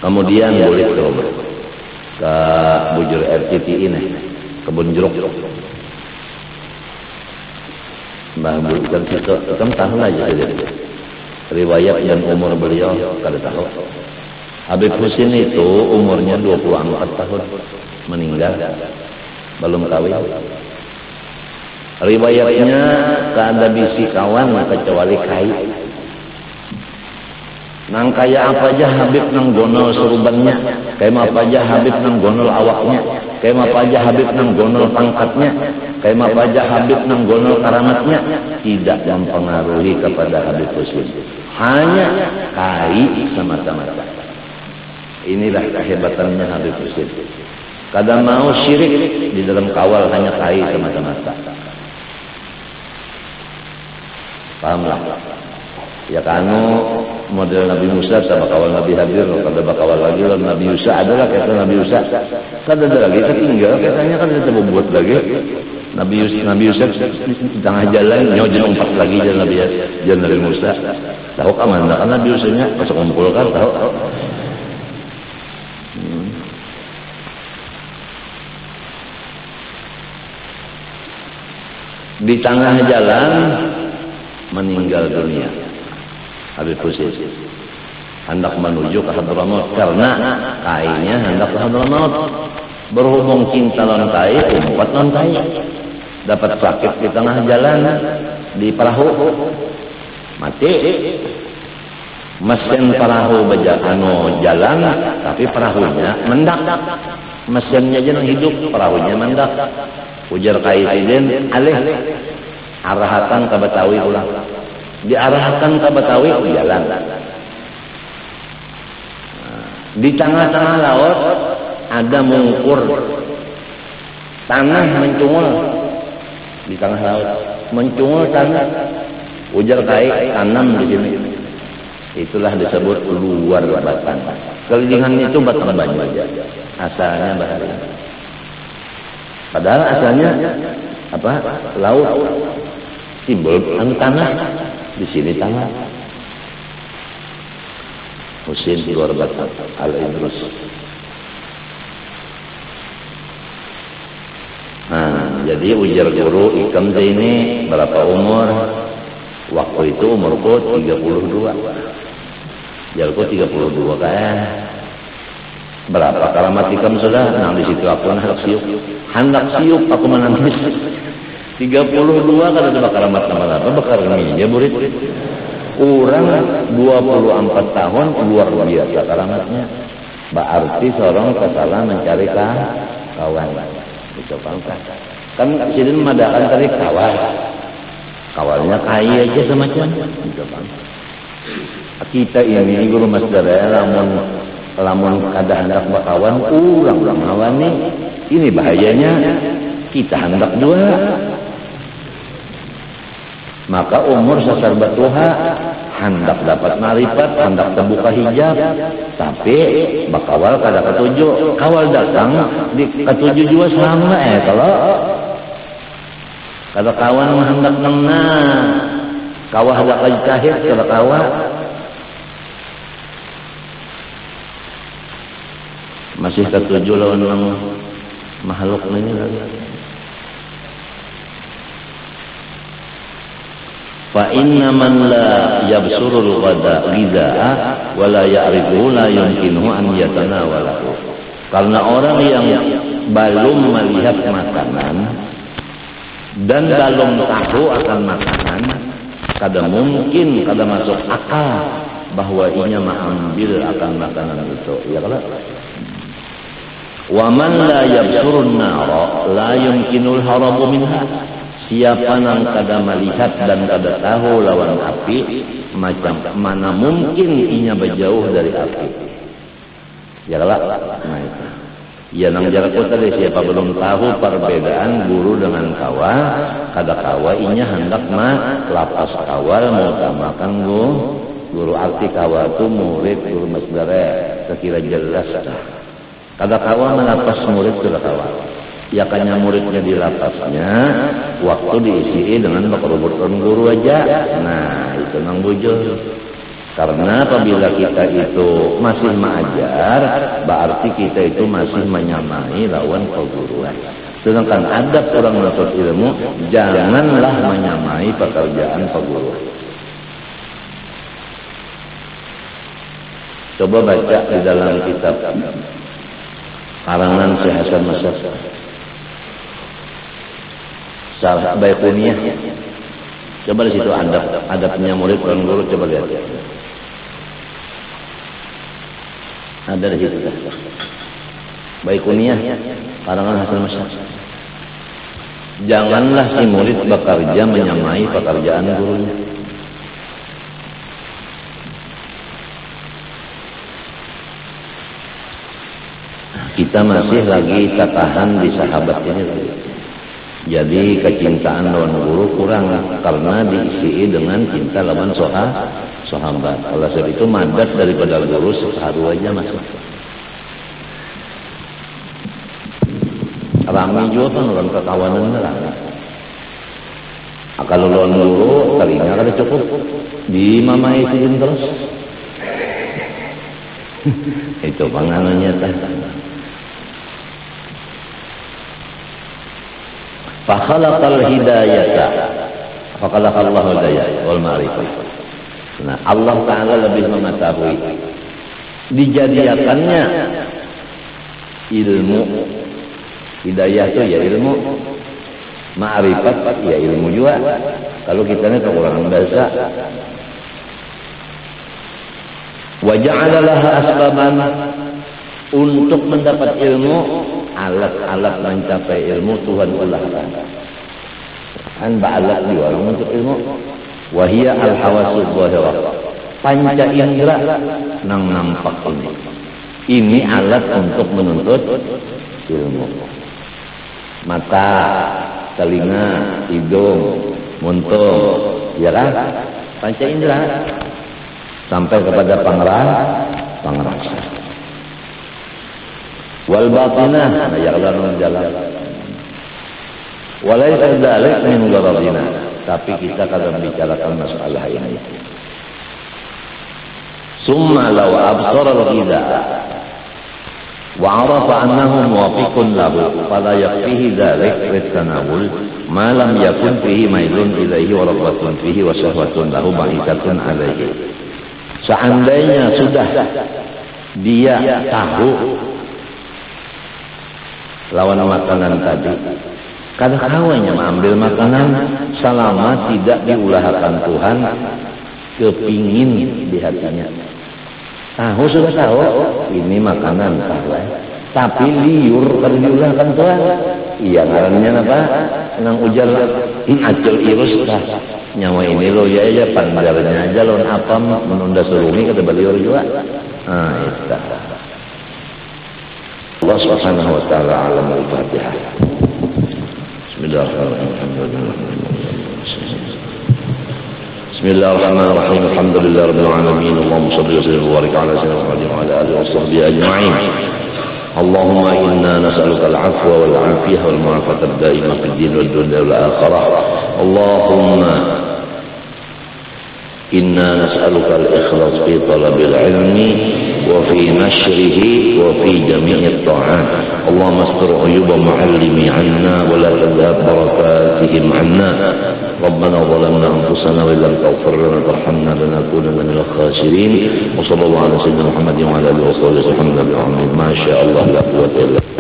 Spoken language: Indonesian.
Kemudian boleh ke bujur RCTI ini, kebun jeruk. Mbah bukan kita tahu aja riwayat dan umur beliau kada tahu. Habib Husin itu umurnya 24 tahun meninggal, belum kawin. Riwayatnya kada bisi kawan kecuali kai. Nang kaya apa aja Habib nang gonol surubannya, kaya apa aja Habib nang gonol awaknya, kaya apa aja Habib nang gonol pangkatnya, kaya apa aja Habib nang gonol karamatnya, tidak mempengaruhi kepada Habib Husin. Hanya kai semata-mata. Inilah kehebatannya Habib Husin. Kada mau syirik di dalam kawal, hanya kai semata-mata. Pahamlah. Ya kanu model Nabi Musa sama kawal Nabi Hadir, kada bakawal lagi Nabi Musa adalah kata Nabi Musa. Kada ada lagi ketinggal, katanya kan kita membuat lagi. Nabi Musa di tengah jalan nyojen lompat lagi jalan Nabi Musa. Tahu ka mana kan Nabi Musa-nya pas kumpulkan tahu. Di tengah jalan meninggal dunia Habib Husin, hendak menuju ke Hadramaut karena kainya hendak ke Hadramaut. Berhubung cinta lon kai, umpat lon kai, dapat sakit di tengah jalan di perahu, mati. Mesin perahu jalan, tapi perahunya mendak. Mesinnya jangan hidup, perahunya mendak. Ujar kai sidin, alih arahkan ke Betawi ulang. Diarahkan ke Betawi jalan. Di tengah-tengah laut ada mungkur tanah mencungul di tengah laut, mencungul tanah. Ujar kai tanam di sini. Itulah disebut luar batang. Kelilingan itu batang banyu aja. Asalnya bahari. Padahal asalnya apa? Laut. Timbul tanah. Di sini tanah. Husin luar batang Al-Idrus. Nah, jadi ujar guru ikam ini berapa umur? Waktu itu umurku 32. Jalku 32 kan. Berapa karamat ikam sudah? Nah, di situ aku hendak siup aku menangis. 32 kada ada karamat nama-nama bakar kami ya murid. Orang 24 tahun luar biasa karamatnya. Berarti seorang kesalahan mencari kawan. Itu kan sidin madakan tadi kawan. Kawalnya kaya aja semacam. Kita ini guru masdara lamun kada hendak bakawan urang ngawan nih. Ini bahayanya kita hendak juga. Maka umur sasar batuha hendak dapat marifat, hendak terbuka hijab, tapi bakawal kada ketujuh. Kawal datang di ketujuh juga sama kalau kada kawan hendak nengna, kawah hendak kajtahid kada kawa. Masih ketujuh lawan makhluk ini lagi. Fa inna man la yabsurul ghidha'a wa la ya'rifu la yumkinuhu an yatanawalahu. Karena orang yang belum melihat makanan dan belum tahu akan makanan, kada mungkin kada masuk akal bahwa inya mengambil akan makanan itu. Ya kalau wa man la yabsurun nara la yumkinul harabu minha. Siapa yang kada melihat dan kada tahu lawan api, macam mana mungkin inya berjauh dari api. Ya kalau nah itu. Ya nang jarakku tadi siapa belum tahu perbedaan guru dengan kawan, kada kawa inya hendak lapas kawal mau tamakan guru arti kawa itu murid guru masdara sekira jelas. Kada kawa melapas murid kada kawa. Ya kanya muridnya di lapasnya, waktu diisi dengan bakarubutkan guru aja. Nah itu nang bujur. Karena apabila kita itu masih mengajar, berarti kita itu masih menyamai lawan perguruan. Sedangkan adab orang menuntut ilmu, janganlah menyamai pekerjaan perguruan. Coba baca di dalam kitab karangan Syekh Hasan Masyad, Syarah Baiquniyah. Coba di situ adabnya murid dan guru, coba lihat. Ada di situ. Baiquniyah, karangan Hasan Masyad. Janganlah si murid bekerja menyamai pekerjaan gurunya. Kita masih lagi tatahan di sahabat ini. Jadi kecintaan lawan guru kurang karena diisi dengan cinta lawan sahabat. Oleh sebab itu madat daripada guru separuh aja masuk. Ramai juga kan orang kekawanan ramai. Kalau lawan guru telinga kada cukup di mamai izin terus. Itu panganannya teh. Fakhalaqal hidayata, fakhalaqallahu hidayah wal ma'rifah. Nah, Allah Ta'ala lebih mengetahui dijadiakannya ilmu. Hidayah itu ya ilmu, ma'rifat ya ilmu juga. Kalau kita ini kekurangan bahasa. Wa ja'ala laha asbaban, untuk mendapat ilmu, alat-alat mencapai ilmu Tuhan ulahkan. Kan ba'alat juga untuk ilmu. Wahia al-hawasul zahirah, panca indera nang nampak ini. Ini alat untuk menuntut ilmu. Mata, telinga, hidung, muntung, ya kan? Panca indera sampai kepada pangrasa. Wal batinah ya'lamu jalan. Walaysa dzalik min gharadina, tapi kita kadang bicarakan masalah ini. Summa law absara al-ghidha wa 'arafa annahu muwafiqun lahu fala yakfihi dzalik litanawul ma lam yakun fihi mailun ilaihi wa rabbatun fihi wa syahwatun lahu ba'ithatun alaihi. Seandainya sudah dia tahu lawan makanan tadi, kadang kawannya mengambil makanan selama tidak diulahkan Tuhan, kepingin di hatinya. Tahu sudah tahu ini makanan salah, tapi liur kalau diulahkan Tuhan. Iya ngarannya apa? Nang ujar acul irus dah. Nyawa ini lo ya pandarnya aja lo apa menunda surumi kata beliau juga. Ah itu. Allah Subhanahu wa taala alam al-Fatihah. Bismillahirrahmanirrahim. Bismillahirrahmanirrahim. Alhamdulillahirabbil alamin. Allahumma shalli wa sallim wa barik ala sayyidina Muhammadin wa ala alihi washabbihi ajma'in. Allahumma inna nas'aluka al-'afwa wal 'afiyah wal mu'afata ad-da'imah fid din wad dunya wal akhirah. Allahumma inna nas'aluka al-ikhlas fi talabil 'ilmi وفي نشره وفي جميع الطاعات. اللهم استر عيوب معلمي عنا ولا تذهب بركاتهم عنا. ربنا ظلمنا انفسنا وان لم تغفر لنا وترحمنا لنكونن من الخاسرين. وصلى الله على سيدنا محمد وعلى اله وصحبه وسلم. ما شاء الله لا قوه الا بالله.